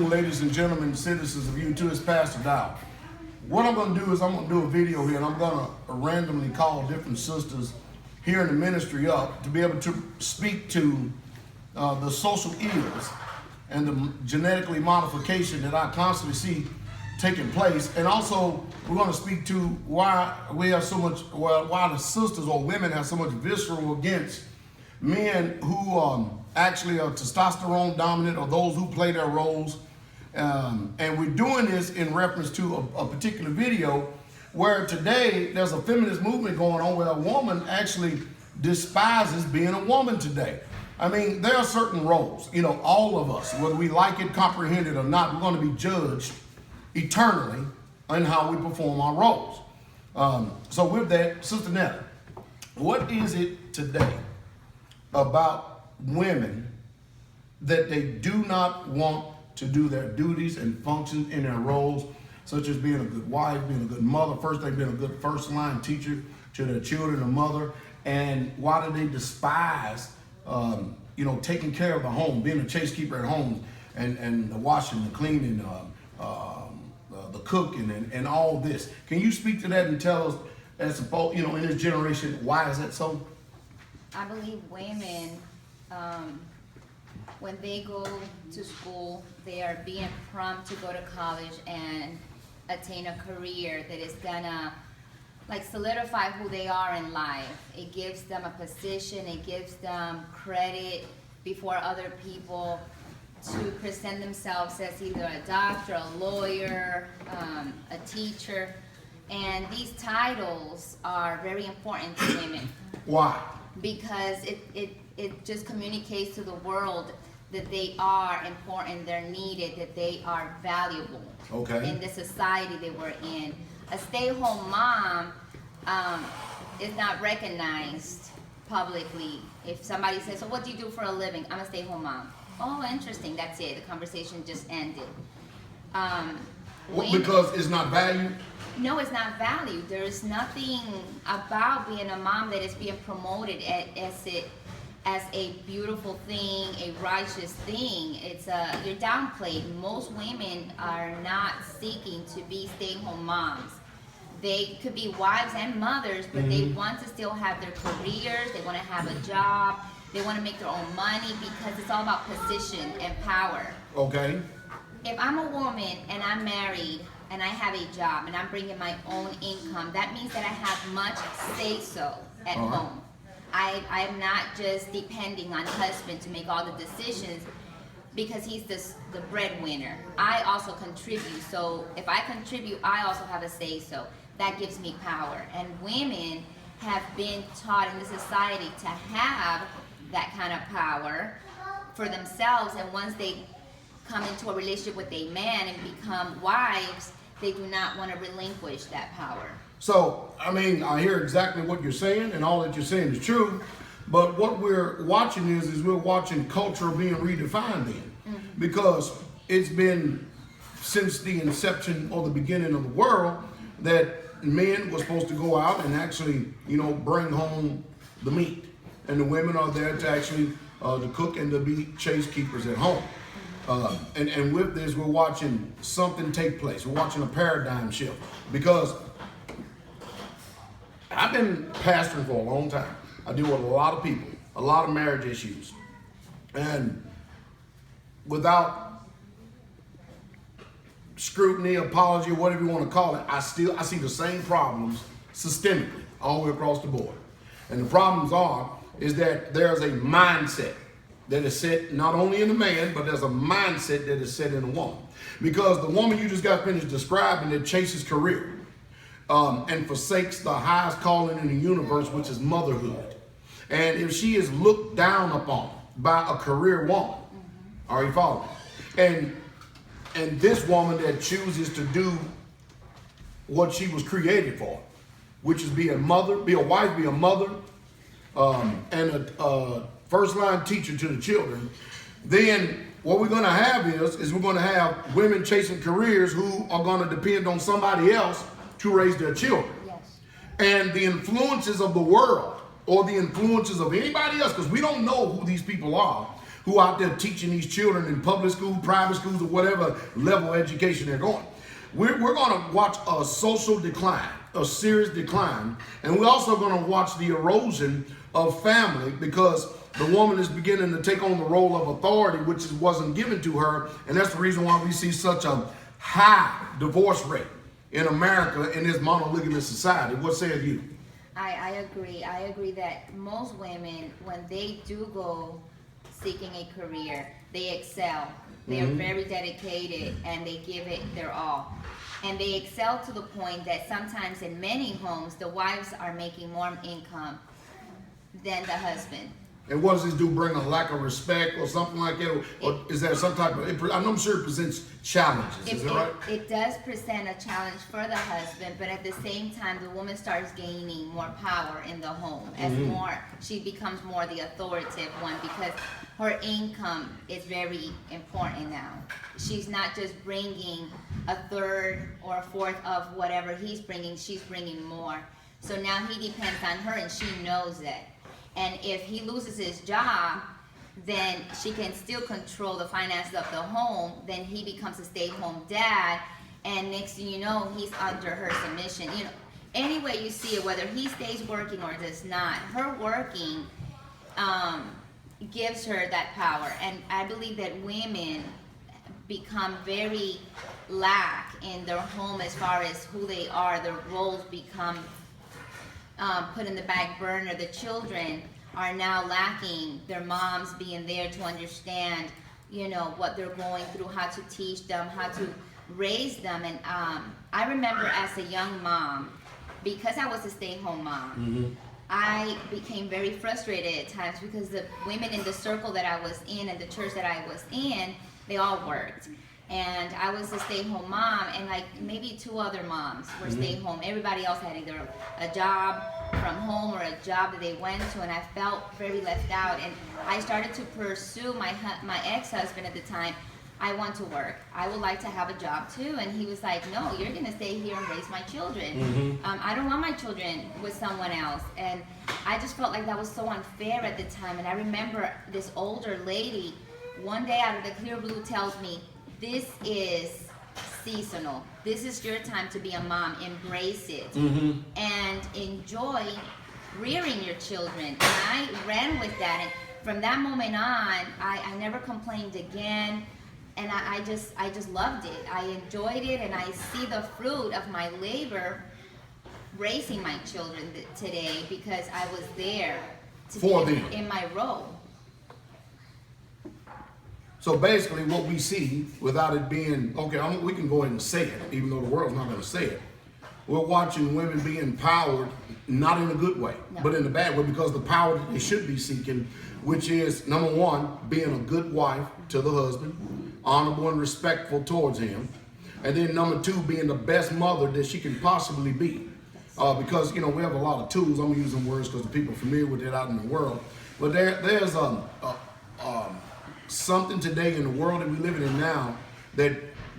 afternoon, ladies and gentlemen, citizens of U2. It's Pastor Dowell. What I'm going to do is I'm going to do a video here, and I'm going to randomly call different sisters here in the ministry up to be able to speak to the social ills and the genetically modification that I constantly see taking place. And also, we're going to speak to why we have so much, why the sisters or women have so much visceral against men who actually are testosterone dominant or those who play their roles. And we're doing this in reference to a particular video where today there's a feminist movement going on where a woman actually despises being a woman today. I mean, there are certain roles, you know, all of us, whether we like it, comprehend it or not, we're going to be judged eternally in how we perform our roles. So with that, Sister Netta, what is it today about women that they do not want to do their duties and functions in their roles, such as being a good wife, being a good mother, first thing, being a good first-line teacher to their children, a mother, and why do they despise, taking care of the home, being a chasekeeper at home, and the washing, the cleaning, the cooking, and all this? Can you speak to that and tell us, as in this generation, why is that so? I believe women, when they go to school, they are being prompt to go to college and attain a career that is gonna solidify who they are in life. It gives them a position, it gives them credit before other people to present themselves as either a doctor, a lawyer, a teacher. And these titles are very important to women. Why? Because it just communicates to the world that they are important, they're needed, that they are valuable in the society that we're in. A stay-home mom is not recognized publicly. If somebody says, so what do you do for a living? I'm a stay-home mom. Oh, interesting, that's it. The conversation just ended. Because it's not valued? No, it's not valued. There is nothing about being a mom that is being promoted as a beautiful thing, a righteous thing. You're downplayed. Most women are not seeking to be stay-at-home moms. They could be wives and mothers, but they want to still have their careers. They want to have a job. They want to make their own money because it's all about position and power. Okay. If I'm a woman and I'm married and I have a job and I'm bringing my own income, that means that I have much say-so at home. I am not just depending on husband to make all the decisions because he's the breadwinner. I also contribute. So if I contribute, I also have a say-so. That gives me power. And women have been taught in the society to have that kind of power for themselves. And once they come into a relationship with a man and become wives, they do not want to relinquish that power. So, I mean, I hear exactly what you're saying, and all that you're saying is true, but what we're watching is we're watching culture being redefined then. Because it's been since the inception or the beginning of the world that men were supposed to go out and actually, bring home the meat. And the women are there to actually to cook and to be chase keepers at home. And with this, we're watching something take place. We're watching a paradigm shift. Because I've been pastoring for a long time. I deal with a lot of people, a lot of marriage issues. And without scrutiny, apology, whatever you want to call it, I see the same problems systemically all the way across the board. And the problems is that there's a mindset that is set not only in the man, but there's a mindset that is set in the woman. Because the woman you just got finished describing that chases career and forsakes the highest calling in the universe, which is motherhood. And if she is looked down upon by a career woman, are you following? And this woman that chooses to do what she was created for, which is be a mother, be a wife, be a mother, and a first-line teacher to the children, then what we're going to have is we're going to have women chasing careers who are going to depend on somebody else to raise their children. Yes. And the influences of the world or the influences of anybody else, because we don't know who these people are, who are out there teaching these children in public school, private schools, or whatever level of education they're going. We're going to watch a social decline, a serious decline, and we're also going to watch the erosion of family because the woman is beginning to take on the role of authority, which wasn't given to her, and that's the reason why we see such a high divorce rate in America in this monogamous society. What say you? I agree. I agree that most women, when they do go seeking a career, they excel. They are very dedicated and they give it their all. And they excel to the point that sometimes in many homes, the wives are making more income than the husband. And what does this do? Bring a lack of respect or something like that? Or is there some type of, I'm sure it presents challenges, is that right? It does present a challenge for the husband, but at the same time, the woman starts gaining more power in the home. As she becomes more the authoritative one because her income is very important now. She's not just bringing a third or a fourth of whatever he's bringing, she's bringing more. So now he depends on her and she knows that. And if he loses his job, then she can still control the finances of the home. Then he becomes a stay-at-home dad, and next thing you know, he's under her submission. You know, any way you see it, whether he stays working or does not, her working gives her that power. And I believe that women become very lack in their home as far as who they are. Their roles become put in the back burner. The children are now lacking their moms being there to understand, you know, what they're going through, how to teach them, how to raise them. And I remember as a young mom, because I was a stay-at-home mom, I became very frustrated at times because the women in the circle that I was in and the church that I was in, they all worked. And I was a stay-at-home mom, and like maybe two other moms were stay-at-home. Everybody else had either a job from home or a job that they went to, and I felt very left out. And I started to pursue my ex-husband at the time. I want to work. I would like to have a job too. And he was like, no, you're going to stay here and raise my children. I don't want my children with someone else. And I just felt like that was so unfair at the time. And I remember this older lady, one day out of the clear blue, tells me, this is seasonal. This is your time to be a mom. Embrace it and enjoy rearing your children. And I ran with that. And from that moment on, I never complained again. And I just loved it. I enjoyed it, and I see the fruit of my labor raising my children today because I was there to be in my role. So basically what we see, without it being, okay, we can go ahead and say it, even though the world's not going to say it. We're watching women be empowered, not in a good way, but in a bad way, because the power that they should be seeking, which is, number one, being a good wife to the husband, honorable and respectful towards him, and then number two, being the best mother that she can possibly be. Because, you know, we have a lot of tools. I'm using words because the people are familiar with it out in the world. But there's something today in the world that we're living in now that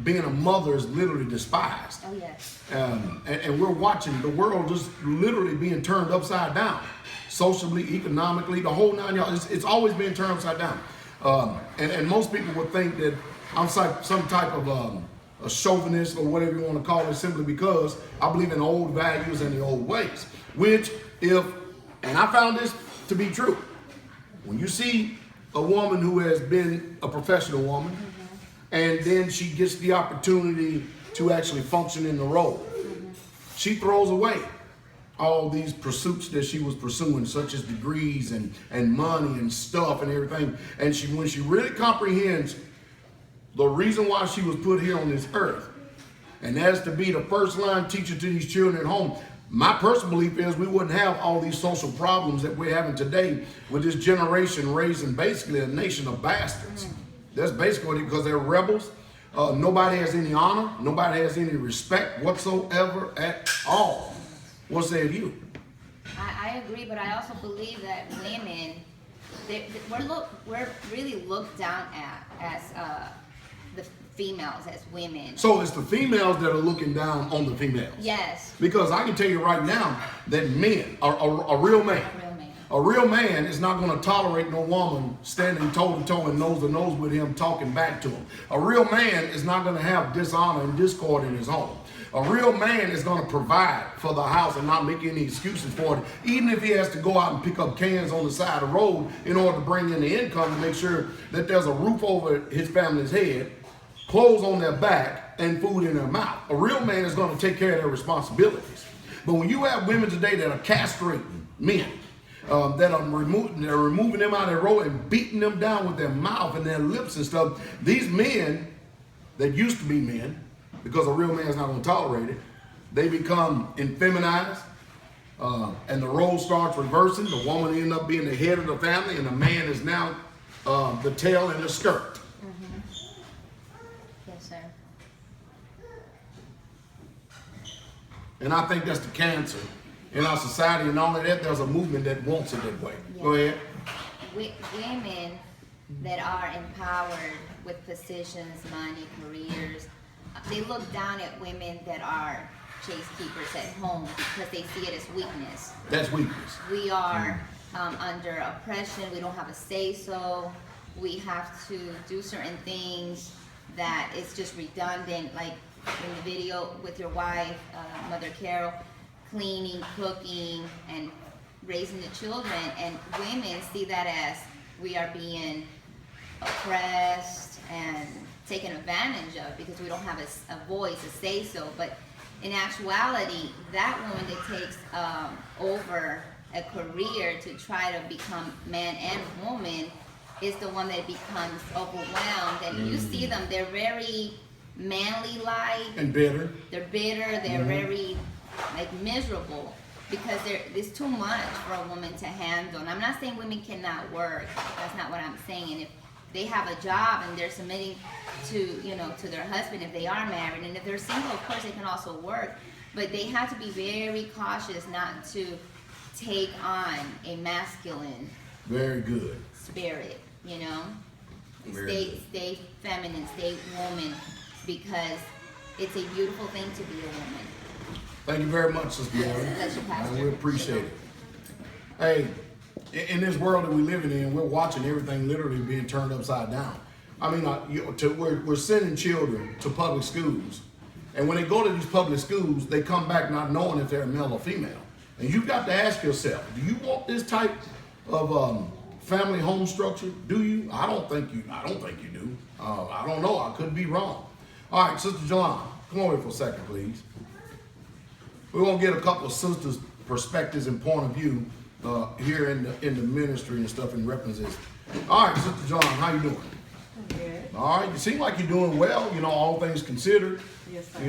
being a mother is literally despised. Oh, yes. And we're watching the world just literally being turned upside down. Socially, economically, the whole nine yards. It's always being turned upside down. And most people would think that I'm some type of a chauvinist or whatever you want to call it, simply because I believe in old values and the old ways. Which, and I found this to be true, when you see a woman who has been a professional woman, and then she gets the opportunity to actually function in the role, she throws away all these pursuits that she was pursuing, such as degrees and money and stuff and everything. And when she really comprehends the reason why she was put here on this earth, and that's to be the first line teacher to these children at home. My personal belief is we wouldn't have all these social problems that we're having today with this generation raising basically a nation of bastards. That's basically because they're rebels. Nobody has any honor. Nobody has any respect whatsoever at all. What say you? I agree, but I also believe that women, we're really looked down at as the females, as women. So it's the females that are looking down on the females. Yes. Because I can tell you right now that men, a real man, A real man is not going to tolerate no woman standing toe to toe and nose to nose with him talking back to him. A real man is not going to have dishonor and discord in his home. A real man is going to provide for the house and not make any excuses for it, even if he has to go out and pick up cans on the side of the road in order to bring in the income to make sure that there's a roof over his family's head, clothes on their back, and food in their mouth. A real man is going to take care of their responsibilities. But when you have women today that are castrating men, that are removing them out of their row and beating them down with their mouth and their lips and stuff, these men that used to be men, because a real man's not going to tolerate it, they become effeminized, and the role starts reversing. The woman ends up being the head of the family, and the man is now the tail and the skirt. Yes, sir. And I think that's the cancer in our society, and all of that, there's a movement that wants it that way. Yeah. Go ahead. Women that are empowered with positions, money, careers, they look down at women that are chase keepers at home because they see it as weakness. That's weakness. We are under oppression. We don't have a say-so. We have to do certain things that it's just redundant, like in the video with your wife, Mother Carol, cleaning, cooking, and raising the children. And women see that as we are being oppressed and taken advantage of because we don't have a voice, a say-so. But in actuality, that woman that takes over a career to try to become man and woman is the one that becomes overwhelmed. And you see them, they're very manly-like. And bitter. They're bitter, they're very miserable because there's too much for a woman to handle. And I'm not saying women cannot work. That's not what I'm saying. And if they have a job and they're submitting to to their husband if they are married, and if they're single, of course they can also work, but they have to be very cautious not to take on a masculine Very good. spirit, Very stay feminine, stay woman, because it's a beautiful thing to be a woman. Thank you very much, Sister Mary. That's your pastor. We appreciate it. Hey, in this world that we're living in, we're watching everything literally being turned upside down. I mean, we're sending children to public schools, and when they go to these public schools, they come back not knowing if they're male or female. And you've got to ask yourself, do you want this type of family home structure? Do you? I don't think you do. I don't know. I could be wrong. All right, Sister Joanna, come over here for a second, please. We want to get a couple of sisters' perspectives and point of view here in the ministry and stuff in reference to this. All right, Sister Joanna, how you doing? Good. All right, you seem like you're doing well, all things considered. Yes, sir.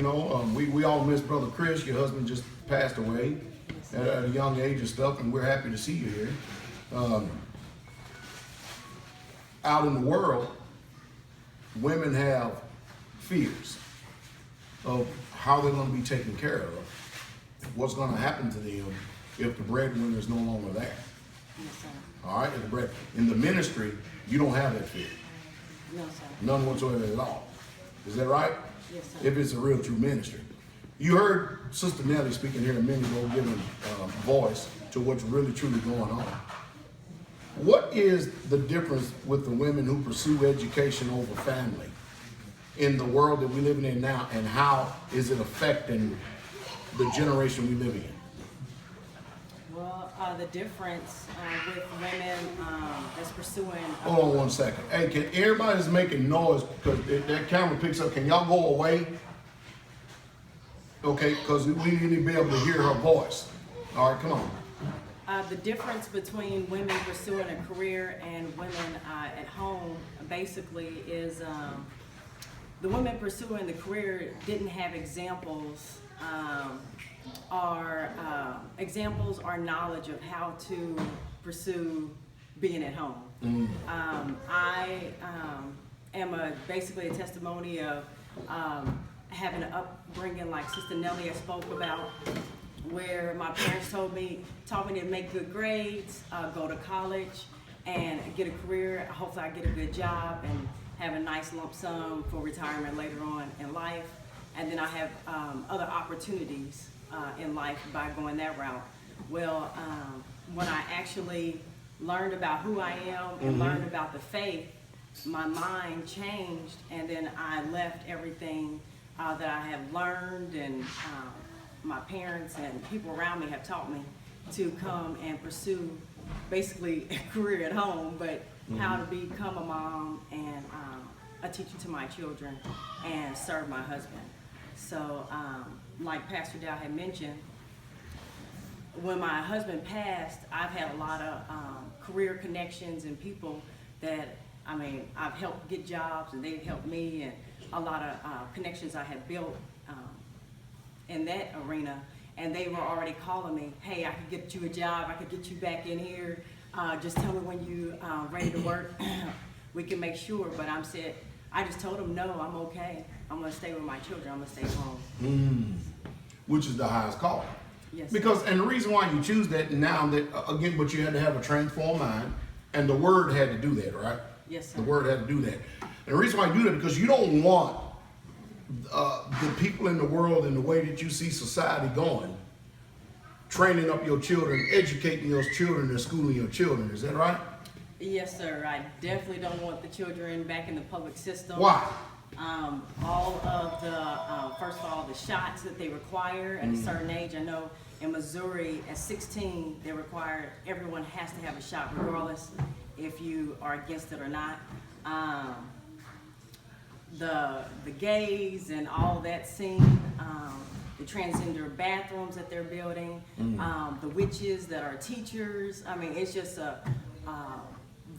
We all miss Brother Chris. Your husband just passed away at a young age and stuff, and we're happy to see you here. Out in the world, women have fears of how they're going to be taken care of, what's going to happen to them if the breadwinner is no longer there. Yes, sir. All right, in the ministry, you don't have that fear. No, sir. None whatsoever at all. Is that right? Yes, sir. If it's a real true ministry. You heard Sister Nellie speaking here a minute ago, giving voice to what's really truly going on. What is the difference with the women who pursue education over family in the world that we're living in now, and how is it affecting the generation we live in? Well, the difference with women that's pursuing. Hold on one second. Hey, can everybody that's making noise, because that camera picks up, can y'all go away? Okay, because we need to be able to hear her voice. All right, come on. The difference between women pursuing a career and women at home basically is the women pursuing the career didn't have examples or knowledge of how to pursue being at home. I am basically a testimony of having an upbringing like Sister Nellie has spoke about, where my parents taught me to make good grades, go to college, and get a career. Hopefully I get a good job and have a nice lump sum for retirement later on in life. And then I have other opportunities in life by going that route. Well, when I actually learned about who I am and learned about the faith, my mind changed, and then I left everything that I have learned and my parents and people around me have taught me to come and pursue basically a career at home, but how to become a mom and a teacher to my children and serve my husband. So like Pastor Dowell had mentioned, when my husband passed, I've had a lot of career connections and people that, I mean, I've helped get jobs and they've helped me, and a lot of connections I have built in that arena. And they were already calling me, hey, I could get you a job, I could get you back in here, just tell me when you ready to work, we can make sure. But I just told them, no, I'm okay. I'm gonna stay with my children, I'm gonna stay home. Which is the highest call. Yes. Because, and the reason why you choose that now, that again, but you had to have a transformed mind, and the word had to do that, right? Yes, sir. The word had to do that. And the reason why you do that, because you don't want the people in the world and the way that you see society going, training up your children, educating your children, and schooling your children. Is that right? Yes, sir. I definitely don't want the children back in the public system. Why? All of the, first of all, the shots that they require at a certain age. I know in Missouri at 16, they require everyone has to have a shot, regardless if you are against it or not. The gays and all that scene, the transgender bathrooms that they're building, the witches that are teachers. I mean, it's just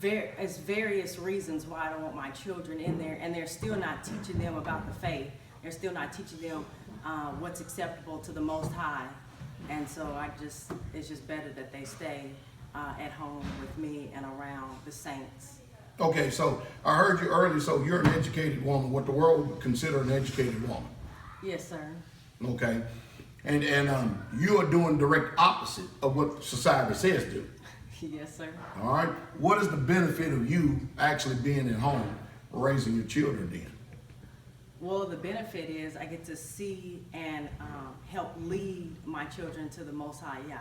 it's various reasons why I don't want my children in there, and they're still not teaching them about the faith. They're still not teaching them what's acceptable to the Most High. And so it's just better that they stay at home with me and around the saints. Okay, so I heard you earlier, so you're an educated woman, what the world would consider an educated woman. Yes, sir. Okay, and you are doing direct opposite of what society says do. Yes, sir. All right, what is the benefit of you actually being at home raising your children then? Well, the benefit is I get to see and help lead my children to the Most High Yah.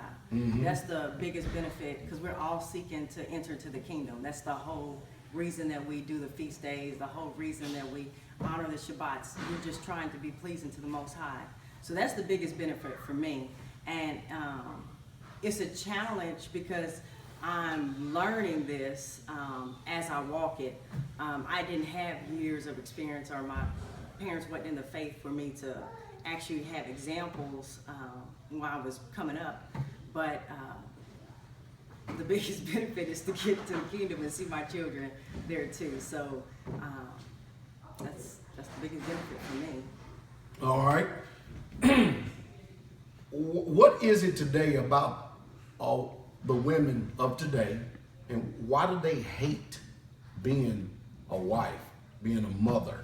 That's the biggest benefit, because we're all seeking to enter into the kingdom. That's the whole reason that we do the feast days, the whole reason that we honor the Shabbats. We're just trying to be pleasing to the Most High. So that's the biggest benefit for me. And it's a challenge because I'm learning this as I walk it. I didn't have years of experience, or my parents wasn't in the faith for me to actually have examples while I was coming up. But the biggest benefit is to get to the kingdom and see my children there too. So that's the biggest benefit for me. All right. What is it today about all the women of today, and why do they hate being a wife, being a mother?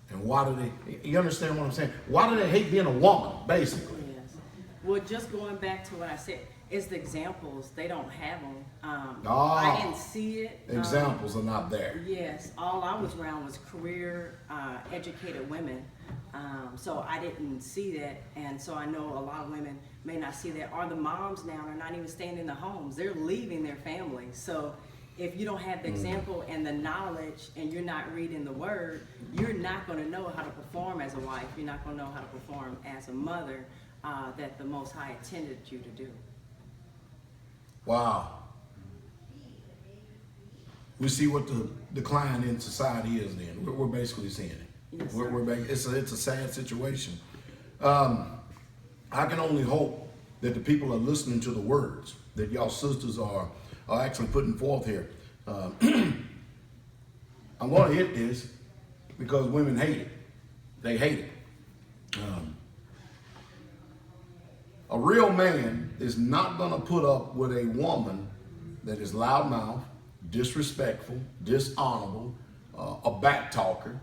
And why do they, you understand what I'm saying? Why do they hate being a woman, basically? Yes. Well, just going back to what I said, it's the examples. They don't have them. I didn't see it. Examples are not there. Yes. All I was around was career educated women. So I didn't see that. And so I know a lot of women may not see that. Or the moms now are not even staying in the homes. They're leaving their families. So if you don't have the example and the knowledge, and you're not reading the word, you're not going to know how to perform as a wife. You're not going to know how to perform as a mother that the Most High intended you to do. Wow. We see what the decline in society is then. We're basically seeing it. Yes, we're back. It's a sad situation. I can only hope that the people are listening to the words that y'all sisters are actually putting forth here. I'm going to hit this because women hate it. They hate it. A real man is not going to put up with a woman that is loudmouth, disrespectful, dishonorable, a back talker.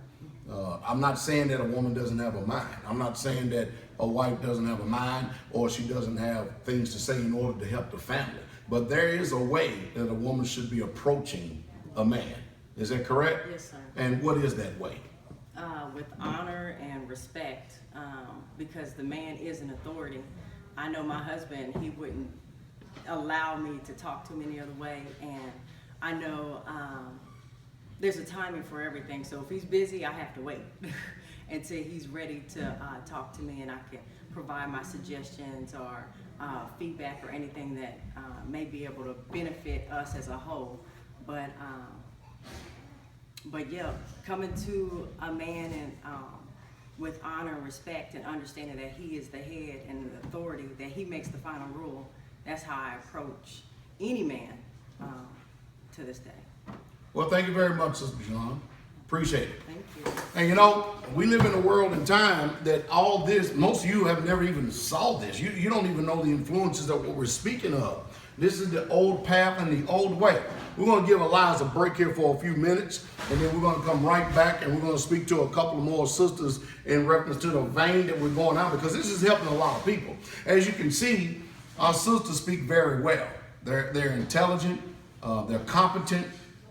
I'm not saying that a woman doesn't have a mind. I'm not saying that a wife doesn't have a mind or she doesn't have things to say in order to help the family. But there is a way that a woman should be approaching a man. Is that correct? Yes, sir. And what is that way? With honor and respect, because the man is an authority. I know my husband, he wouldn't allow me to talk to him any other way. And I know there's a timing for everything. So if he's busy, I have to wait until he's ready to talk to me, and I can provide my suggestions or feedback or anything that may be able to benefit us as a whole. But yeah, coming to a man and with honor and respect and understanding that he is the head and the authority, that he makes the final rule, that's how I approach any man to this day. Well, thank you very much, Sister John. Appreciate it. Thank you. And you know, we live in a world and time that all this, most of you have never even saw this. You don't even know the influences of what we're speaking of. This is the old path and the old way. We're going to give Eliza a break here for a few minutes, and then we're going to come right back and we're going to speak to a couple of more sisters in reference to the vein that we're going on, because this is helping a lot of people. As you can see, our sisters speak very well. They're intelligent, they're competent,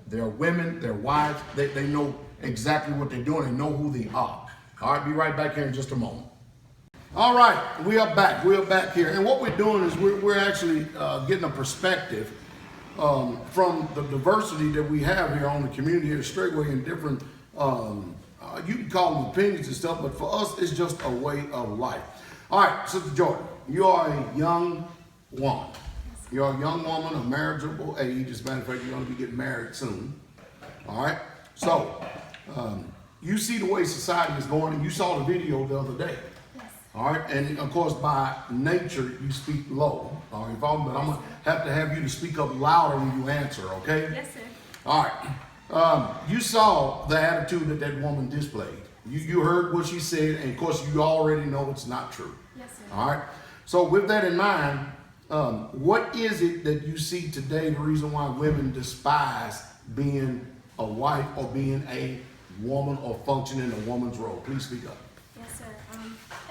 they're women, they're wives, they know exactly what they're doing, they know who they are. All right, be right back here in just a moment. All right, we are back here, and what we're doing is we're actually getting a perspective from the diversity that we have here on the community here straightway in different, you can call them opinions and stuff, but for us, it's just a way of life. All right, Sister Jordan, you are a young woman. You're a young woman of marriageable age. As a matter of fact, you're going to be getting married soon. All right, so you see the way society is going, and you saw the video the other day. All right, and of course, by nature, you speak low. All right, but I'm going to have you to speak up louder when you answer, okay? Yes, sir. All right. You saw the attitude that that woman displayed. You heard what she said, and of course, you already know it's not true. Yes, sir. All right. So with that in mind, what is it that you see today, the reason why women despise being a wife or being a woman or functioning in a woman's role? Please speak up. Yes, sir.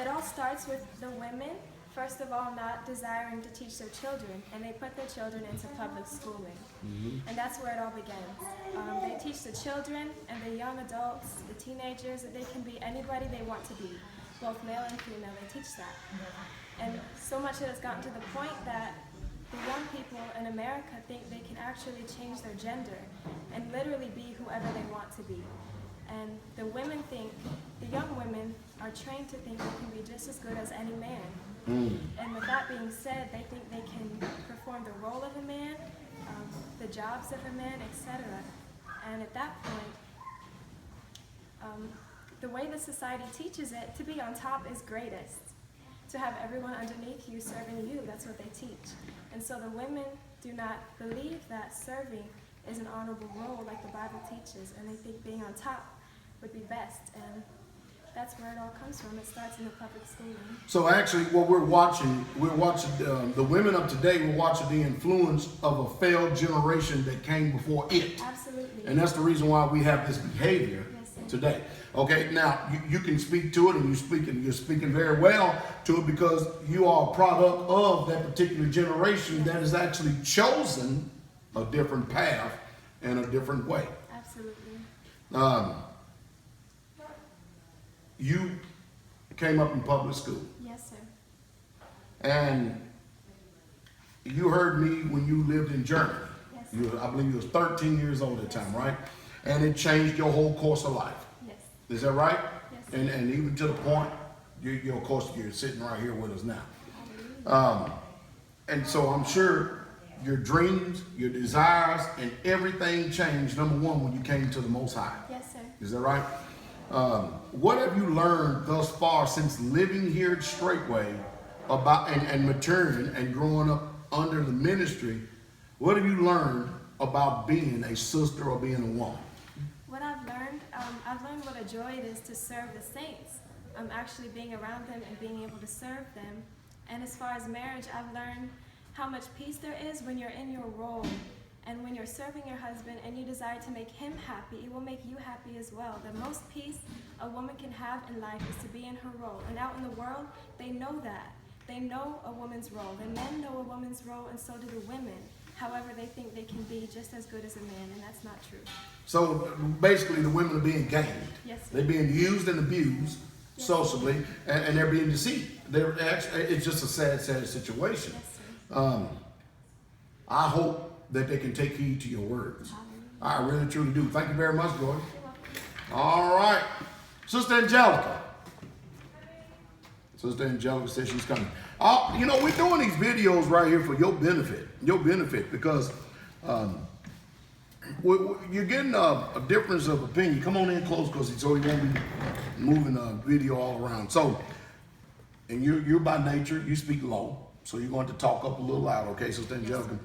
It all starts with the women, first of all, not desiring to teach their children, and they put their children into public schooling. And that's where it all begins. They teach the children and the young adults, the teenagers, that they can be anybody they want to be, both male and female. They teach that. And so much that it's gotten to the point that the young people in America think they can actually change their gender and literally be whoever they want to be. And the women think, the young women are trained to think they can be just as good as any man. And with that being said, they think they can perform the role of a man, the jobs of a man, etc. And at that point, the way the society teaches it, to be on top is greatest. To have everyone underneath you serving you, that's what they teach. And so the women do not believe that serving is an honorable role like the Bible teaches, and they think being on top would be best. And that's where it all comes from. It starts in the public schooling. So actually what we're watching the women of today, we're watching the influence of a failed generation that came before it. Absolutely. And that's the reason why we have this behavior today. Okay, now you can speak to it, and you're speaking very well to it, because you are a product of that particular generation that has actually chosen a different path and a different way. Absolutely. You came up in public school. Yes, sir. And you heard me when you lived in Germany. Yes. I believe you was 13 years old at the time, right? And it changed your whole course of life. Yes. Is that right? Yes. And even to the point, of course, you're sitting right here with us now. And so I'm sure your dreams, your desires, and everything changed, number one, when you came to the Most High. Yes, sir. Is that right? What have you learned thus far since living here at Straightway about and maturing and growing up under the ministry? What have you learned about being a sister or being a woman? What I've learned what a joy it is to serve the saints. Actually being around them and being able to serve them. And as far as marriage, I've learned how much peace there is when you're in your role. And when you're serving your husband and you desire to make him happy, it will make you happy as well. The most peace a woman can have in life is to be in her role. And out in the world, they know that. They know a woman's role. The men know a woman's role, and so do the women. However, they think they can be just as good as a man, and that's not true. So basically, the women are being gamed. Yes, sir. They're being used and abused socially, and they're being deceived. It's just a sad situation. Yes, sir. I hope that they can take heed to your words. I really truly do. Thank you very much, Joy. All right. Sister Angelica. Sister Angelica says she's coming. You know, we're doing these videos right here for your benefit, because you're getting a difference of opinion. Come on in close, because he won't be moving the video all around. So, and you're by nature, you speak low, so you're going to talk up a little loud, okay, Sister Angelica?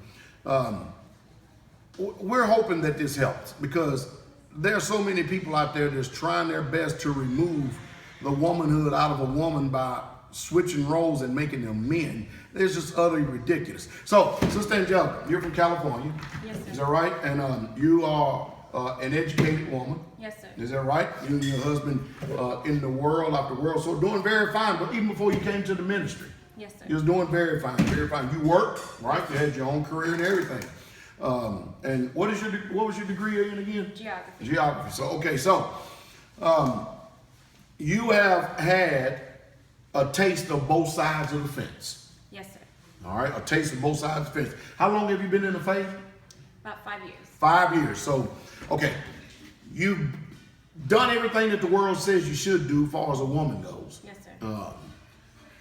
We're hoping that this helps, because there are so many people out there that's trying their best to remove the womanhood out of a woman by switching roles and making them men. It's just utterly ridiculous. So, Sister Angelica, you're from California. Yes, sir. Is that right? And you are an educated woman. Yes, sir. Is that right? You and your husband in the world, after world, so doing very fine. But even before you came to the ministry, Yes, sir. you was doing very fine, very fine. You worked, right? You had your own career and everything. And what was your degree in again? Geography. Geography. So okay, so you have had a taste of both sides of the fence. Yes, sir. All right, a taste of both sides of the fence. How long have you been in the faith? About 5 years. 5 years. So, okay, you've done everything that the world says you should do as far as a woman goes. Yes, sir.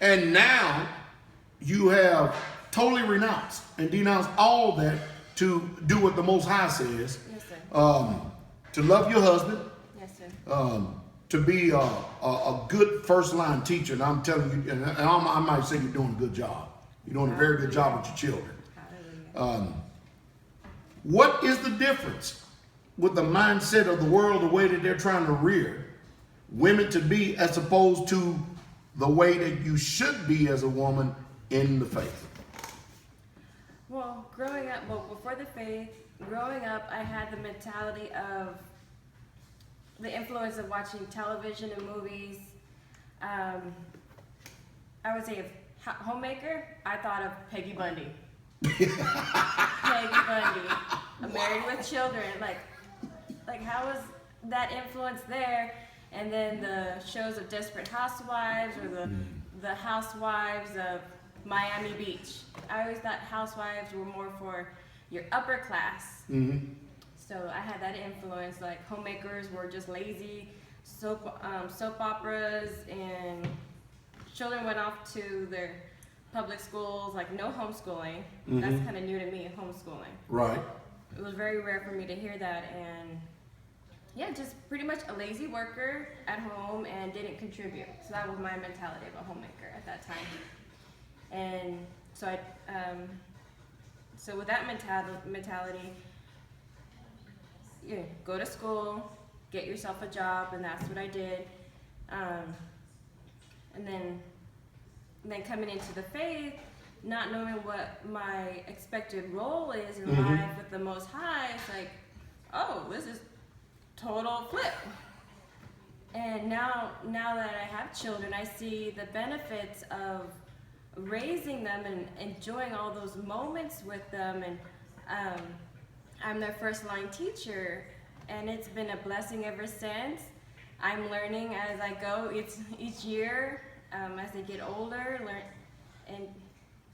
And now you have totally renounced and denounced all that to do what the Most High says. Yes, sir. To love your husband. Yes, sir. To be a good first line teacher. And I'm telling you, and I might say you're doing a good job. You're doing a very good job with your children. Hallelujah. What is the difference with the mindset of the world, the way that they're trying to rear women to be, as opposed to the way that you should be as a woman in the faith? Well, before the faith, growing up, I had the mentality of the influence of watching television and movies. I would say if homemaker, I thought of Peggy Bundy. Peggy Bundy. I'm married with children. Like how was that influence there? And then the shows of Desperate Housewives, or the Housewives of Miami Beach. I always thought housewives were more for your upper class. Mm-hmm. So I had that influence. Like homemakers were just lazy. Soap operas, and children went off to their public schools. Like no homeschooling. Mm-hmm. That's kind of new to me, homeschooling. Right. It was very rare for me to hear that, and yeah, just pretty much a lazy worker at home and didn't contribute. So that was my mentality of a homemaker at that time. And so so with that mentality, you go to school, get yourself a job, and that's what I did. And then coming into the faith, not knowing what my expected role is in life with the Most High, it's like, oh, this is total flip. And now that I have children, I see the benefits of raising them and enjoying all those moments with them. And I'm their first line teacher, and it's been a blessing ever since. I'm learning as I go each year, as they get older, and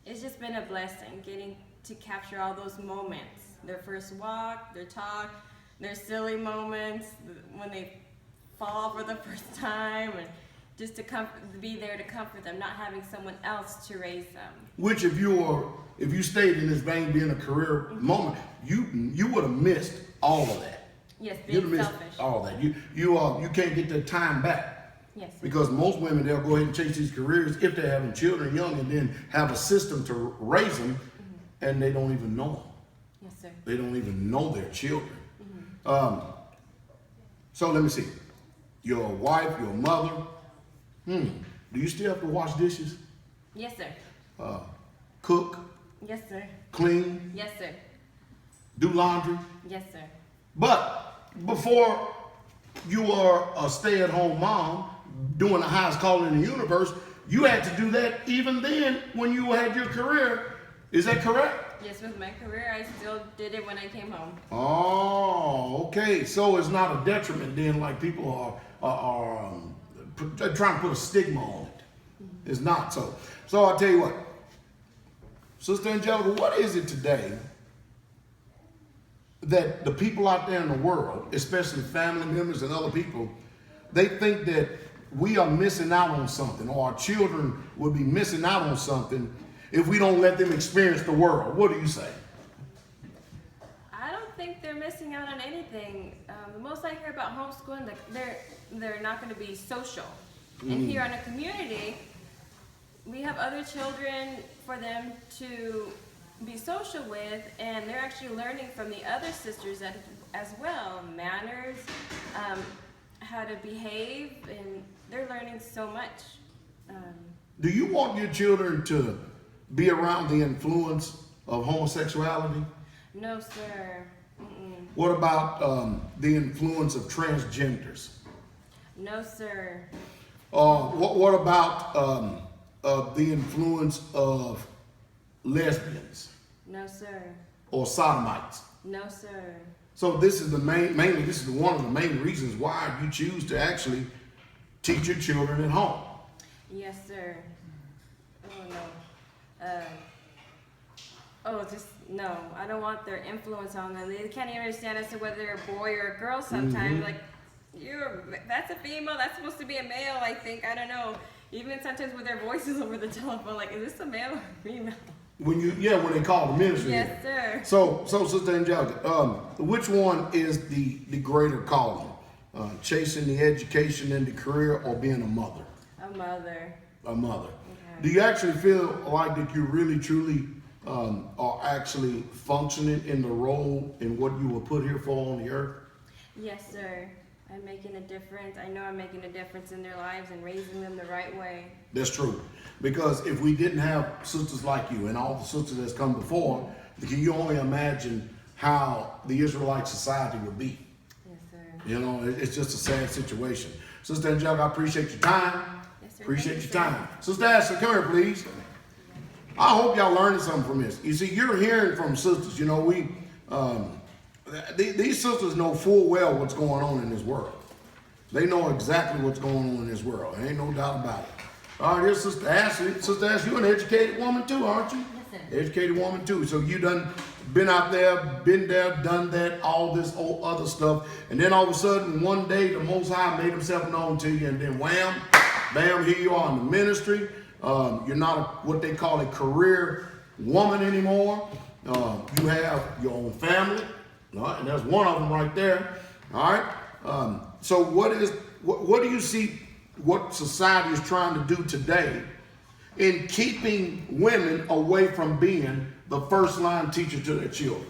it's just been a blessing getting to capture all those moments. Their first walk, their talk, their silly moments, when they fall for the first time, and just to be there to comfort them, not having someone else to raise them. Which, if you stayed in this vein, being a career moment, you would have missed all of that. Yes, You'd have being missed selfish. all that. You can't get that time back. Yes. Because most women, they'll go ahead and chase these careers if they're having children young, and then have a system to raise them, and they don't even know them. Yes, sir. They don't even know their children. So let me see. Your wife, your mother. Do you still have to wash dishes? Yes, sir. Cook? Yes, sir. Clean? Yes, sir. Do laundry? Yes, sir. But before you were a stay-at-home mom doing the highest calling in the universe, you had to do that even then when you had your career. Is that correct? Yes, with my career, I still did it when I came home. Oh, okay. So it's not a detriment then, like people are trying to put a stigma on it. It's not so. So I'll tell you what, Sister Angelica, what is it today that the people out there in the world, especially family members and other people, they think that we are missing out on something, or our children will be missing out on something if we don't let them experience the world. What do you say? I don't think they're missing out on anything. The most I hear about homeschooling, like they're not going to be social. And here in a community, we have other children for them to be social with, and they're actually learning from the other sisters as well, manners, how to behave, and they're learning so much. Do you want your children to be around the influence of homosexuality? No, sir. Mm-mm. What about the influence of transgenders? No, sir. What about the influence of lesbians No, sir. or sodomites? No, sir. So this is mainly this is one of the main reasons why you choose to actually teach your children at home. Yes, sir. Oh, no. Just no. I don't want their influence on them. They can't even understand as to whether they're a boy or a girl sometimes. Like, that's a female, that's supposed to be a male, I think. I don't know. Even sometimes with their voices over the telephone, like, is this a male or female? When they call the ministry. Yes, sir. So Sister Angelica, which one is the greater calling? Chasing the education and the career, or being a mother? A mother. A mother. Okay. Do you actually feel like that you really truly are actually functioning in the role in what you were put here for on the earth? Yes, sir. I'm making a difference. I know I'm making a difference in their lives and raising them the right way. That's true. Because if we didn't have sisters like you and all the sisters that's come before, can you only imagine how the Israelite society would be? Yes, sir. You know, it's just a sad situation. Sister Angelica, I appreciate your time. Yes, sir. Appreciate Thank your you, time. Sister Ashley, come here, please. I hope y'all learning something from this. You see, you're hearing from sisters. You know, these sisters know full well what's going on in this world. They know exactly what's going on in this world. There ain't no doubt about it. All right, here's Sister Ashley. Sister Ashley, you're an educated woman too, aren't you? Yes, sir. Educated woman too. So you done been out there, been there, done that, all this old other stuff. And then all of a sudden, one day, the Most High made himself known to you, and then wham, bam, here you are in the ministry. You're not what they call a career woman anymore. You have your own family. All right, and there's one of them right there. All right. So what do you see what society is trying to do today in keeping women away from being the first line teacher to their children?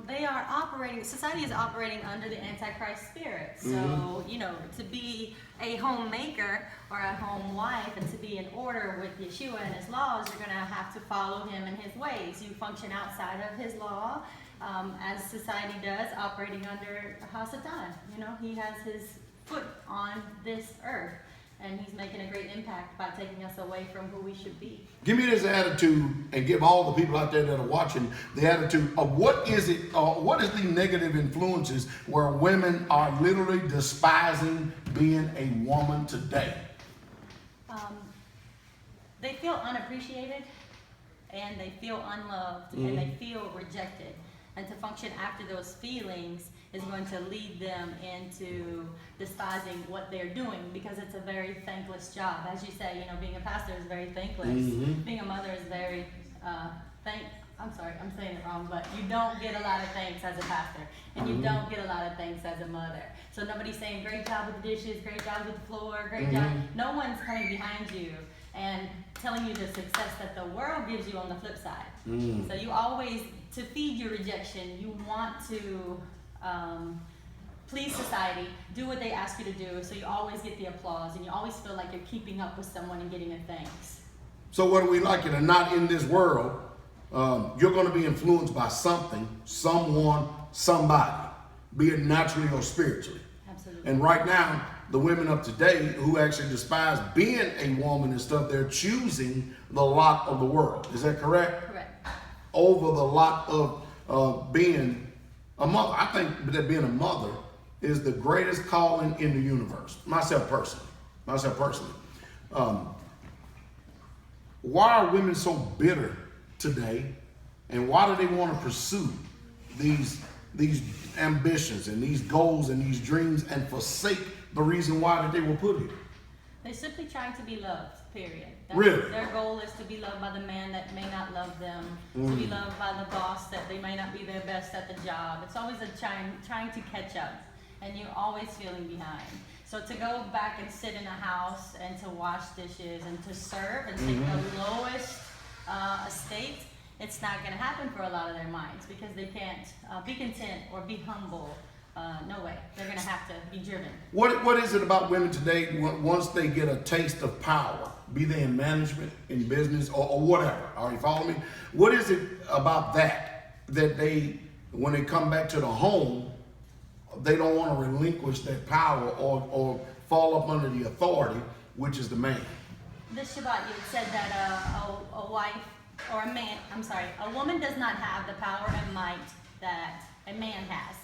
They are operating, society is operating under the Antichrist spirit. So, you know, to be a homemaker or a home wife and to be in order with Yeshua and his laws, you're going to have to follow him and his ways. You function outside of his law, as society does, operating under Hasatan. You know, he has his foot on this earth, and he's making a great impact by taking us away from who we should be. Give me this attitude, and give all the people out there that are watching the attitude of what is the negative influences where women are literally despising being a woman today? They feel unappreciated, and they feel unloved, and they feel rejected. And to function after those feelings is going to lead them into despising what they're doing, because it's a very thankless job. As you say, you know, being a pastor is very thankless. Being a mother is very I'm sorry, I'm saying it wrong, but you don't get a lot of thanks as a pastor, and you don't get a lot of thanks as a mother. So nobody's saying great job with the dishes, great job with the floor, great job. No one's coming behind you and telling you the success that the world gives you on the flip side. So you always, to feed your rejection, you want to please society, do what they ask you to do, so you always get the applause, and you always feel like you're keeping up with someone and getting a thanks. So whether we like it or not in this world, you're going to be influenced by something, someone, somebody, be it naturally or spiritually. Absolutely. And right now, the women of today who actually despise being a woman and stuff, they're choosing the lot of the world. Is that correct? Correct. Over the lot of being a mother. I think that being a mother is the greatest calling in the universe. Myself personally. Why are women so bitter today, and why do they want to pursue these ambitions and these goals and these dreams and forsake the reason why that they were put here? They're simply trying to be loved, period. Really? Their goal is to be loved by the man that may not love them, to be loved by the boss that they may not be their best at the job. It's always trying to catch up, and you're always feeling behind. So to go back and sit in a house and to wash dishes and to serve and take the lowest estate, it's not going to happen for a lot of their minds because they can't be content or be humble. No way. They're going to have to be driven. What is it about women today once they get a taste of power, be they in management, in business, or whatever? Are you following me? What is it about that they, when they come back to the home, they don't want to relinquish that power or fall up under the authority, which is the man? This Shabbat, you had said that a wife or a woman does not have the power and might that a man has.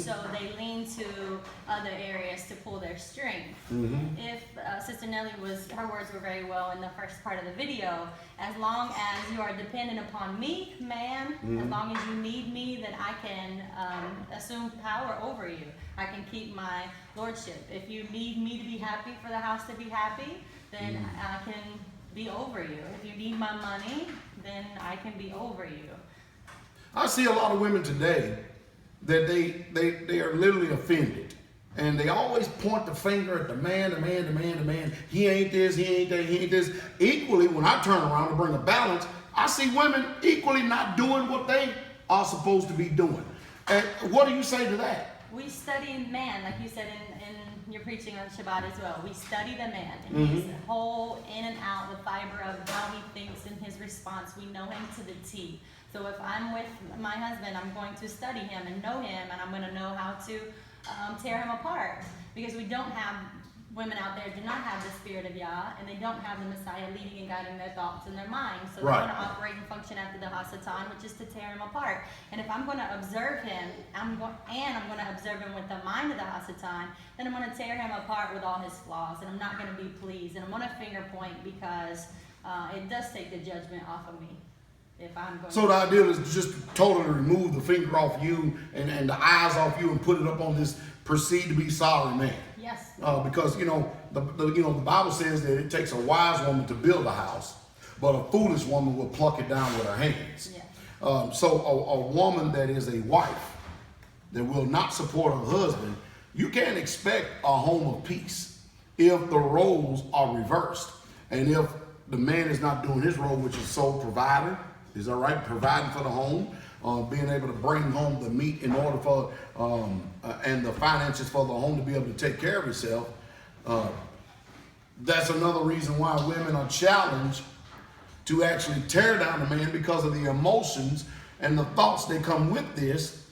So they lean to other areas to pull their strength. If Sister Nellie her words were very well in the first part of the video, as long as you are dependent upon me, man, as long as you need me, then I can assume power over you. I can keep my lordship. If you need me to be happy for the house to be happy, then I can be over you. If you need my money, then I can be over you. I see a lot of women today that they are literally offended. And they always point the finger at the man. He ain't this, he ain't that, he ain't this. Equally, when I turn around to bring a balance, I see women equally not doing what they are supposed to be doing. And what do you say to that? We study man, like you said in your preaching on Shabbat as well. We study the man and his whole in and out, the fiber of how he thinks and his response. We know him to the T. So if I'm with my husband, I'm going to study him and know him, and I'm going to know how to tear him apart. Because we don't have, women out there do not have the spirit of Yah, and they don't have the Messiah leading and guiding their thoughts and their minds. So they're going to operate and function after the Hasatan, which is to tear him apart. And if I'm going to observe him, I'm going to observe him with the mind of the Hasatan, then I'm going to tear him apart with all his flaws, and I'm not going to be pleased. And I'm going to finger point because it does take the judgment off of me. So the idea is just totally remove the finger off you and the eyes off you and put it up on this perceived to be sorry man. Yes. Because the Bible says that it takes a wise woman to build a house, but a foolish woman will pluck it down with her hands. Yeah. So a woman that is a wife that will not support her husband, you can't expect a home of peace if the roles are reversed, and if the man is not doing his role, which is sole provider. Is that right? Providing for the home, being able to bring home the meat in order for, and the finances for the home to be able to take care of itself. That's another reason why women are challenged to actually tear down a man, because of the emotions and the thoughts that come with this.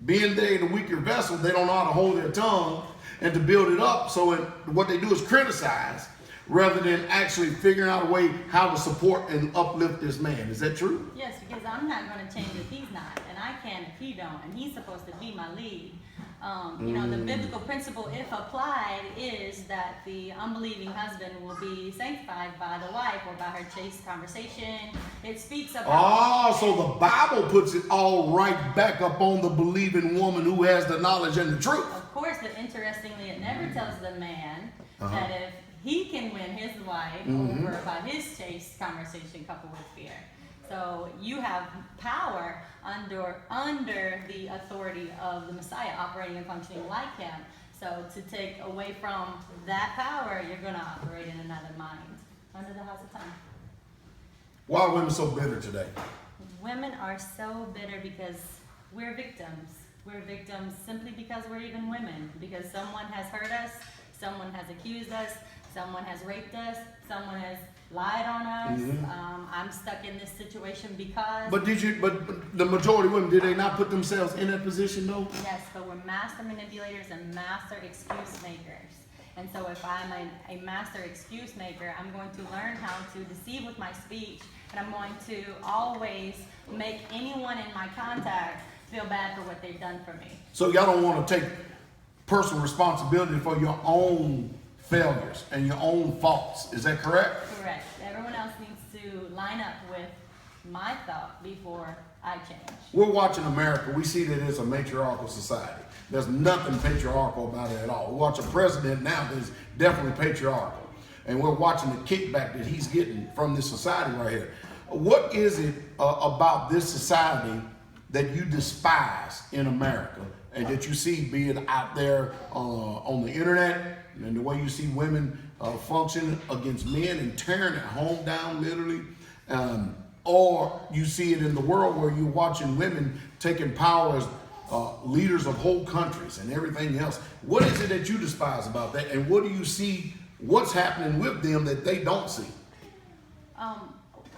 Being they the weaker vessel, they don't know how to hold their tongue and to build it up. So what they do is criticize, rather than actually figuring out a way how to support and uplift this man. Is that true? Yes, because I'm not going to change if he's not, and I can if he don't, and he's supposed to be my lead. The biblical principle, if applied, is that the unbelieving husband will be sanctified by the wife or by her chaste conversation. It speaks about... so the Bible puts it all right back up on the believing woman who has the knowledge and the truth. Of course, but interestingly, it never tells the man that if he can win his wife over by his chaste conversation coupled with fear. So you have power under the authority of the Messiah, operating and functioning like him. So to take away from that power, you're going to operate in another mind, under the house of time. Why are women so bitter today? Women are so bitter because we're victims. We're victims simply because we're even women, because someone has hurt us, someone has accused us, someone has raped us, someone has lied on us. I'm stuck in this situation because... But the majority of women, did they not put themselves in that position though? Yes, but we're master manipulators and master excuse makers. And so if I'm a master excuse maker, I'm going to learn how to deceive with my speech, and I'm going to always make anyone in my contact feel bad for what they've done for me. So y'all don't want to take personal responsibility for your own failures and your own faults. Is that correct? Correct. Everyone else needs to line up with my thought before I change. We're watching America. We see that it's a matriarchal society. There's nothing patriarchal about it at all. We watch a president now that's definitely patriarchal. And we're watching the kickback that he's getting from this society right here. What is it about this society that you despise in America and that you see being out there on the internet and the way you see women function against men and tearing their home down literally? Or you see it in the world where you're watching women taking power as leaders of whole countries and everything else. What is it that you despise about that? And what do you see, what's happening with them that they don't see?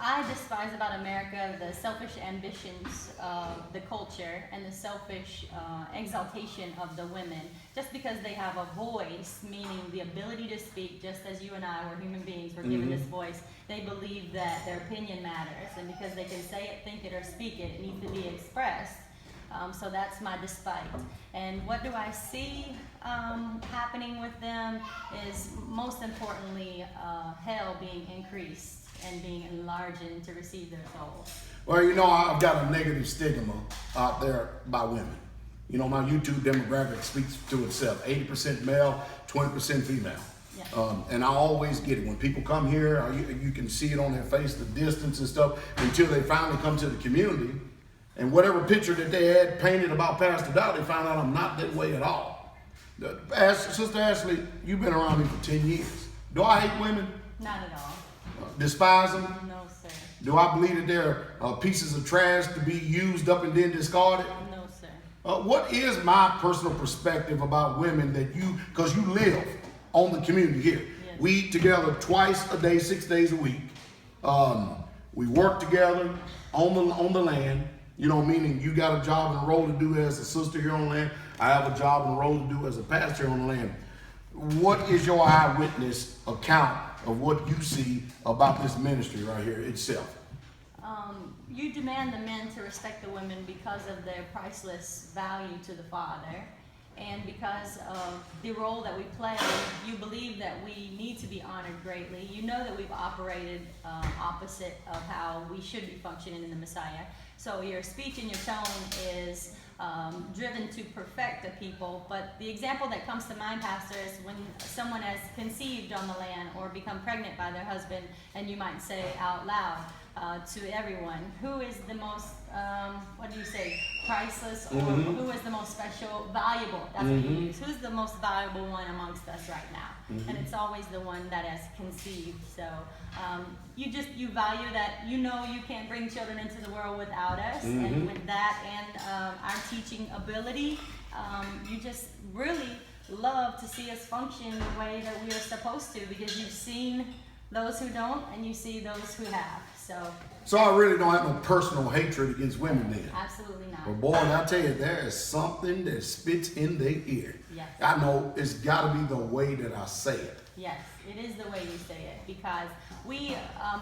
I despise about America the selfish ambitions of the culture and the selfish exaltation of the women. Just because they have a voice, meaning the ability to speak, just as you and I were human beings, were given this voice, they believe that their opinion matters. And because they can say it, think it, or speak it, it needs to be expressed. So that's my despite. And what do I see happening with them is most importantly hell being increased and being enlarged to receive their souls. Well, you know, I've got a negative stigma out there by women. You know, my YouTube demographic speaks to itself. 80% male, 20% female. Yeah. And I always get it. When people come here, you can see it on their face, the distance and stuff, until they finally come to the community. And whatever picture that they had painted about PastorDowell, they found out I'm not that way at all. Sister Ashley, you've been around me for 10 years. Do I hate women? Not at all. Despise them? No, sir. Do I believe that they're pieces of trash to be used up and then discarded? No, sir. What is my personal perspective about women that you, because you live on the community here. Yes. We eat together twice a day, 6 days a week. We work together on the land, you know, meaning you got a job and a role to do as a sister here on the land. I have a job and a role to do as a pastor on the land. What is your eyewitness account of what you see about this ministry right here itself? You demand the men to respect the women because of their priceless value to the Father, and because of the role that we play. You believe that we need to be honored greatly. You know that we've operated opposite of how we should be functioning in the Messiah. So your speech and your tone is driven to perfect the people. But the example that comes to mind, Pastor, is when someone has conceived on the land or become pregnant by their husband, and you might say out loud to everyone, who is the most, what do you say, priceless, or who is the most special, valuable, that's what you use. Who's the most valuable one amongst us right now? And it's always the one that has conceived. So you value that, you know, you can't bring children into the world without us. And with that and our teaching ability, you just really love to see us function the way that we are supposed to, because you've seen those who don't and you see those who have. So I really don't have no personal hatred against women then. Absolutely not. But boy, I tell you, there is something that spits in their ear. Yes. I know it's got to be the way that I say it. Yes, it is the way you say it, because we,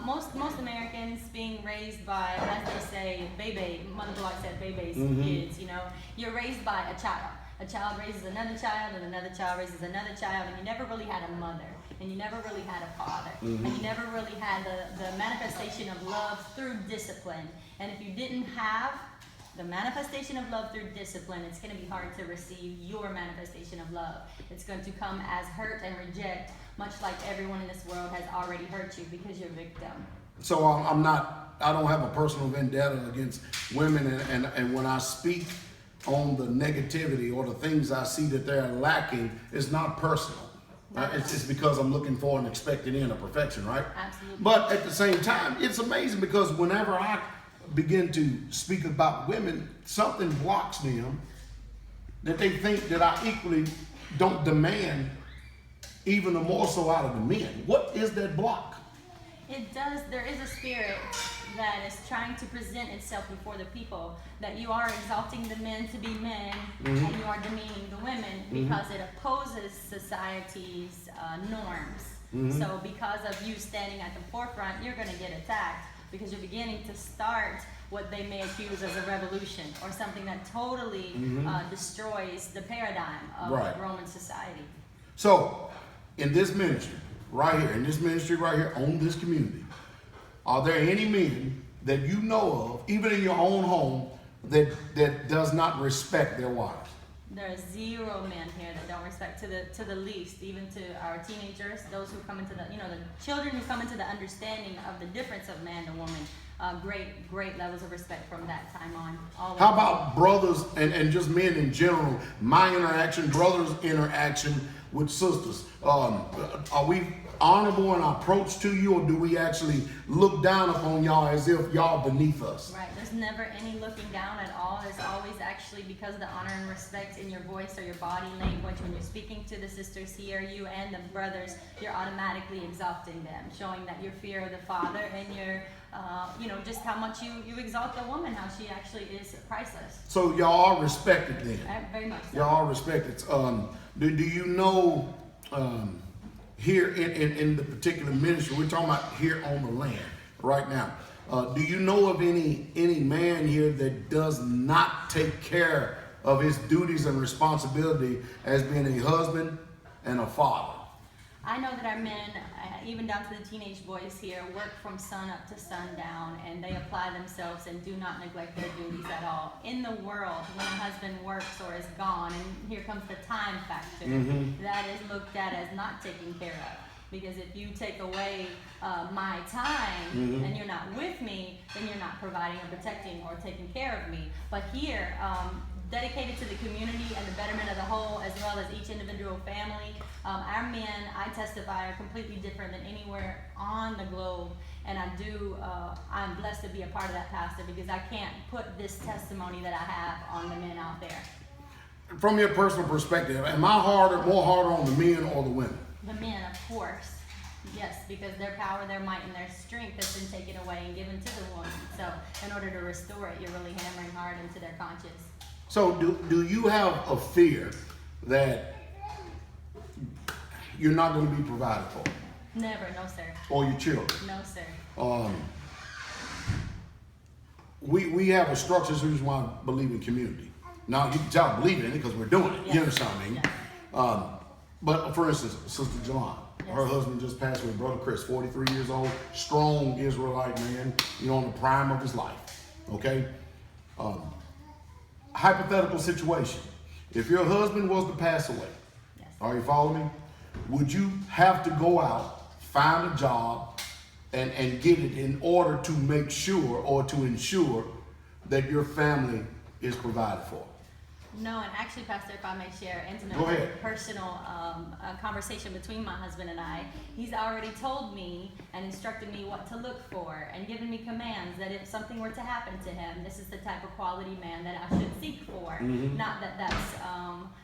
most Americans being raised by, as they say, baby, Mother Block said babies, kids, you know, you're raised by a child. A child raises another child, and another child raises another child, and you never really had a mother, and you never really had a father, and you never really had the manifestation of love through discipline. And if you didn't have the manifestation of love through discipline, it's going to be hard to receive your manifestation of love. It's going to come as hurt and reject, much like everyone in this world has already hurt you because you're a victim. So I don't have a personal vendetta against women, and when I speak on the negativity or the things I see that they're lacking, it's not personal. It's because I'm looking for an expected end of perfection, right? Absolutely. But at the same time, it's amazing because whenever I begin to speak about women, something blocks them that they think that I equally don't demand even more so out of the men. What is that block? It does, there is a spirit that is trying to present itself before the people, that you are exalting the men to be men and you are demeaning the women because it opposes society's norms. So because of you standing at the forefront, you're going to get attacked because you're beginning to start what they may accuse as a revolution or something that totally destroys the paradigm of Roman society. So in this ministry right here, on this community, are there any men that you know of, even in your own home, that does not respect their wives? There are zero men here that don't respect to the least, even to our teenagers, those who come into the children who come into the understanding of the difference of man and woman. Great levels of respect from that time on. Always. How about brothers and just men in general? My interaction, brothers' interaction with sisters. Are we honorable in our approach to you, or do we actually look down upon y'all as if y'all beneath us? Right. There's never any looking down at all. There's always actually, because of the honor and respect in your voice or your body language when you're speaking to the sisters here, you and the brothers, you're automatically exalting them, showing that you fear of the Father and you're just how much you exalt the woman, how she actually is priceless. So y'all are respected then? Very much so. Y'all are respected. Do you know, here in the particular ministry, we're talking about here on the land right now, do you know of any man here that does not take care of his duties and responsibility as being a husband and a father? I know that our men, even down to the teenage boys here, work from sun up to sundown, and they apply themselves and do not neglect their duties at all. In the world, when a husband works or is gone, and here comes the time factor, that is looked at as not taken care of. Because if you take away my time and you're not with me, then you're not providing or protecting or taking care of me. But here, dedicated to the community and the betterment of the whole, as well as each individual family. Our men, I testify, are completely different than anywhere on the globe. And I'm blessed to be a part of that, Pastor, because I can't put this testimony that I have on the men out there. From your personal perspective, am I more harder on the men or the women? The men, of course. Yes, because their power, their might, and their strength has been taken away and given to the woman. So in order to restore it, you're really hammering hard into their conscience. So do you have a fear that you're not going to be provided for? Never, no sir. Or your children? No sir. We have a structure. This is the reason why I believe in community. Now you can tell I believe in it because we're doing it. Yes. You understand what I mean? Yes. But for instance, Sister Jalon, her husband just passed away, Brother Chris, 43 years old, strong Israelite man, on the prime of his life. Okay? Hypothetical situation. If your husband was to pass away, Yes. are you following me? Would you have to go out, find a job, and get it in order to make sure or to ensure that your family is provided for? No, and actually, Pastor, if I may share intimate, Go ahead. personal conversation between my husband and I, he's already told me and instructed me what to look for and given me commands that if something were to happen to him, this is the type of quality man that I should seek for. Not that that's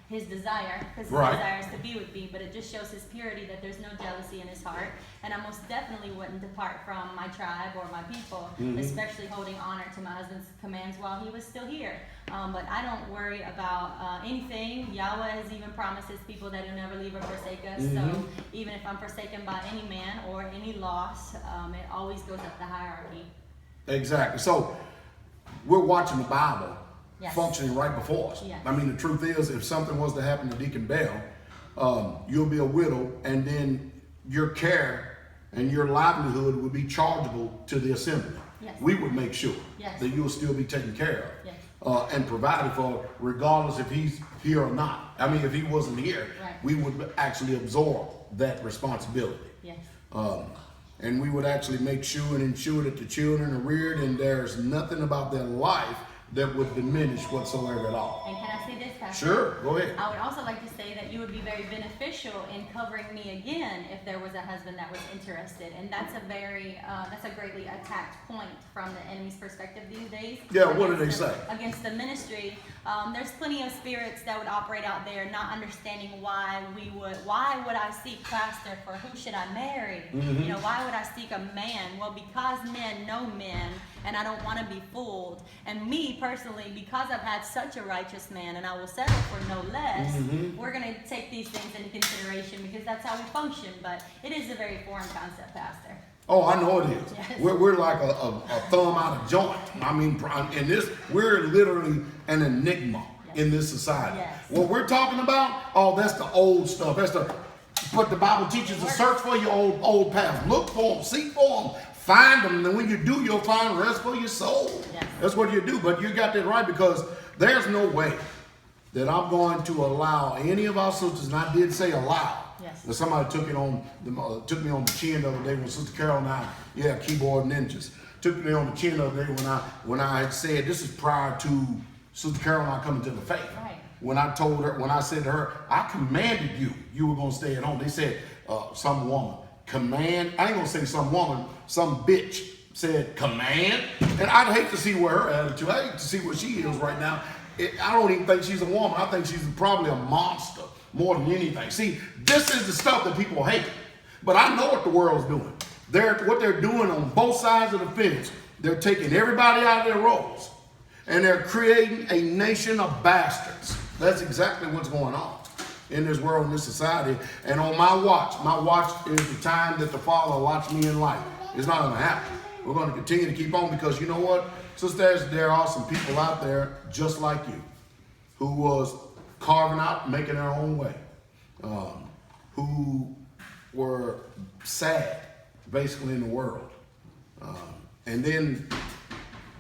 his desire, because his desire is to be with me, but it just shows his purity, that there's no jealousy in his heart. And I most definitely wouldn't depart from my tribe or my people, especially holding honor to my husband's commands while he was still here. But I don't worry about anything. Yahweh has even promised his people that he'll never leave or forsake us. So even if I'm forsaken by any man or any loss, it always goes up the hierarchy. Exactly. So we're watching the Bible Yes. functioning right before us. Yes. I mean, the truth is, if something was to happen to Deacon Bell, you'll be a widow, and then your care and your livelihood would be chargeable to the assembly. Yes. We would make sure Yes. that you'll still be taken care of. Yes. And provided for, regardless if he's here or not. I mean, if he wasn't here, Right. we would actually absorb that responsibility. Yes. And we would actually make sure and ensure that the children are reared, and there's nothing about their life that would diminish whatsoever at all. And can I say this, Pastor? Sure, go ahead. I would also like to say that you would be very beneficial in covering me again if there was a husband that was interested, and that's a greatly attacked point from the enemy's perspective these days. Yeah, what do they say? Against the ministry, there's plenty of spirits that would operate out there, not understanding why would I seek pastor for who should I marry? Why would I seek a man? Well, because men know men, and I don't want to be fooled. And me personally, because I've had such a righteous man, and I will settle for no less, we're going to take these things into consideration because that's how we function. But it is a very foreign concept, Pastor. Oh, I know it is. Yes. We're like a thumb out of joint. I mean, in this, we're literally an enigma in this society. Yes. What we're talking about, that's the old stuff. But the Bible teaches to search for your old paths. Look for them, seek for them, Find them, and then when you do, you'll find rest for your soul. Yes. That's what you do. But you got that right, because there's no way that I'm going to allow any of our sisters, and I did say allow. Yes. That somebody took me on the chin the other day when Sister Carol and I, keyboard ninjas, took me on the chin the other day when I had said, this is prior to Sister Carol and I coming to the faith. Right. When I said to her, I commanded you were going to stay at home. They said, some woman, command, I ain't going to say some woman, some bitch said command. And I'd hate to see where her attitude, I hate to see where she is right now. I don't even think she's a woman. I think she's probably a monster more than anything. See, this is the stuff that people hate. But I know what the world's doing. What they're doing on both sides of the fence, they're taking everybody out of their roles. And they're creating a nation of bastards. That's exactly what's going on in this world, in this society. And on my watch is the time that the Father watched me in life. It's not going to happen. We're going to continue to keep on, because you know what? Sisters, there are some people out there just like you who was carving out, making their own way, who were sad, basically, in the world. And then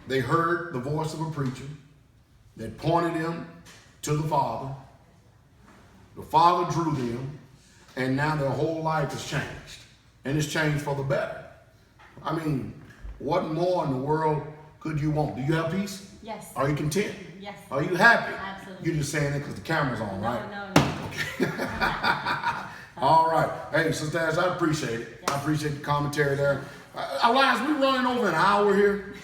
they heard the voice of a preacher that pointed them to the Father. The Father drew them, and now their whole life has changed. And it's changed for the better. I mean, what more in the world could you want? Do you have peace? Yes. Are you content? Yes. Are you happy? Absolutely. You're just saying it because the camera's on, No, right? no. All right. Hey, Sister Ash, I appreciate it. I appreciate the commentary there. Elias, we running over an hour here.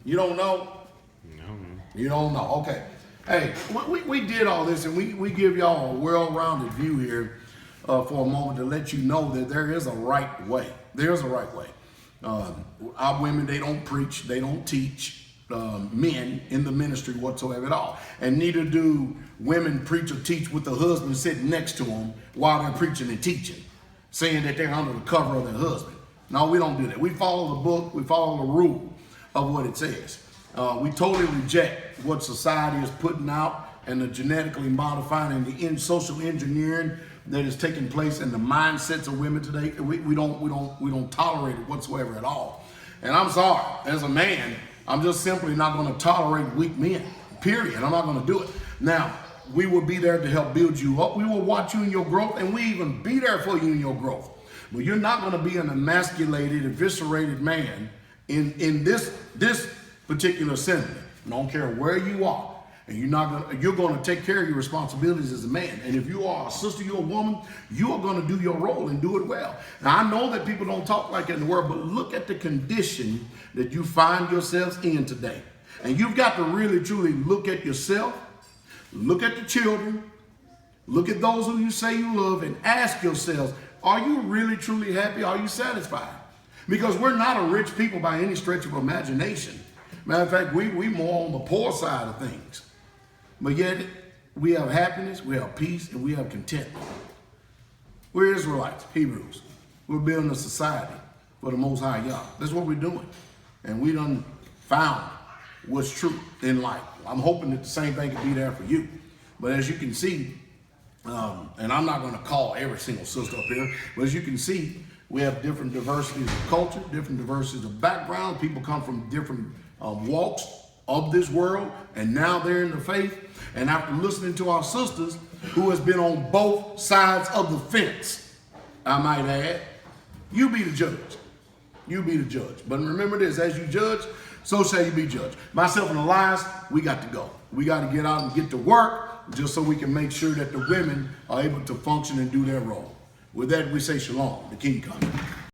You don't know? No. You don't know. Okay. Hey, we did all this, and we give y'all a well-rounded view here for a moment to let you know that there is a right way. There's a right way. Our women, they don't preach, they don't teach men in the ministry whatsoever at all. And neither do women preach or teach with the husband sitting next to them while they're preaching and teaching, saying that they're under the cover of their husband. No, we don't do that. We follow the book, we follow the rule of what it says. We totally reject what society is putting out and the genetically modifying and the social engineering that is taking place in the mindsets of women today. We don't tolerate it whatsoever at all. And I'm sorry, as a man, I'm just simply not going to tolerate weak men. Period. I'm not going to do it. Now, we will be there to help build you up. We will watch you in your growth, and we even be there for you in your growth. But you're not going to be an emasculated, eviscerated man in this particular assembly. I don't care where you are. And you're going to take care of your responsibilities as a man. And if you are a sister, you're a woman, you are going to do your role and do it well. Now, I know that people don't talk like that in the world, but look at the condition that you find yourselves in today. And you've got to really, truly look at yourself, look at the children, look at those who you say you love, and ask yourselves, are you really, truly happy? Are you satisfied? Because we're not a rich people by any stretch of imagination. Matter of fact, we more on the poor side of things. But yet, we have happiness, we have peace, and we have contentment. We're Israelites, Hebrews. We're building a society for the Most High Yah. That's what we're doing. And we done found what's true in life. I'm hoping that the same thing can be there for you. But as you can see, and I'm not going to call every single sister up here, but as you can see, we have different diversities of culture, different diversities of background. People come from different walks of this world, and now they're in the faith. And after listening to our sisters, who has been on both sides of the fence, I might add, you be the judge. You be the judge. But remember this, as you judge, so shall you be judged. Myself and Elias, we got to go. We got to get out and get to work, just so we can make sure that the women are able to function and do their role. With that, we say shalom, the king comes.